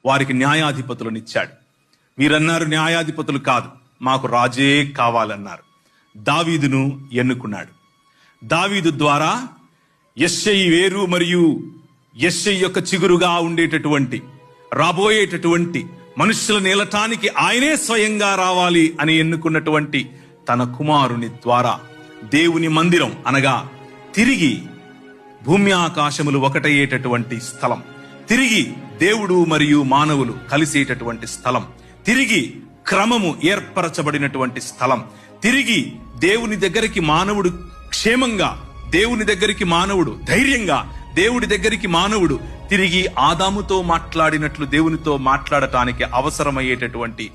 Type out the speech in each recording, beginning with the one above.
వారికి న్యాయాధిపతులను ఇచ్చాడు. మీరన్నారు న్యాయాధిపతులు కాదు, మాకు రాజే కావాలన్నారు. దావీదును ఎన్నుకున్నాడు. దావీదు ద్వారా యెష్షయి వేరు మరియు యెష్షయి యొక్క చిగురుగా ఉండేటటువంటి రాబోయేటటువంటి మనుషులను ఏలటానికి ఆయనే స్వయంగా రావాలి అని ఎన్నుకున్నటువంటి తన కుమారుని ద్వారా దేవుని మందిరం అనగా తిరిగి భూమి ఆకాశములు ఒకటయ్యేటటువంటి స్థలం, తిరిగి దేవుడు మరియు మానవులు కలిసేటటువంటి స్థలం, తిరిగి క్రమము ఏర్పరచబడినటువంటి స్థలం, తిరిగి దేవుని దగ్గరికి మానవుడు క్షేమంగా, దేవుని దగ్గరికి మానవుడు ధైర్యంగా, దేవుడి దగ్గరికి మానవుడు తిరిగి ఆదాముతో మాట్లాడినట్లు దేవునితో మాట్లాడటానికి అవసరమయ్యేటటువంటి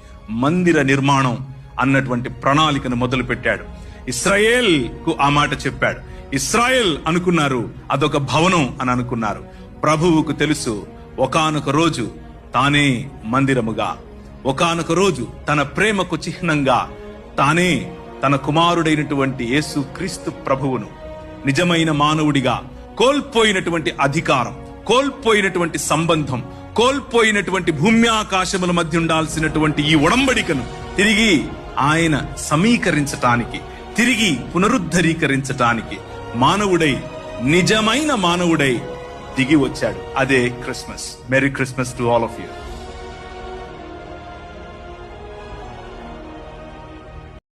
మందిర నిర్మాణం అన్నటువంటి ప్రణాళికను మొదలు పెట్టాడు. ఇశ్రాయేల్ కు ఆ మాట చెప్పాడు. ఇశ్రాయేల్ అనుకున్నారు అదొక భవనం అని అనుకున్నారు. ప్రభువుకు తెలుసు ఒకానొక రోజు తానే మందిరముగా, ఒకానొక రోజు తన ప్రేమకు చిహ్నంగా తానే తన కుమారుడైనటువంటి యేసు క్రీస్తు ప్రభువును నిజమైన మానవుడిగా కోల్పోయినటువంటి అధికారం, కోల్పోయినటువంటి సంబంధం, కోల్పోయినటువంటి భూమి ఆకాశముల మధ్య ఉండాల్సినటువంటి ఈ ఒడంబడికను తిరిగి ఆయన సమీకరించటానికి, తిరిగి పునరుద్ధరీకరించటానికి మానవుడై, నిజమైన మానవుడై దిగి వచ్చాడు. అదే Christmas. Merry Christmas to all of you.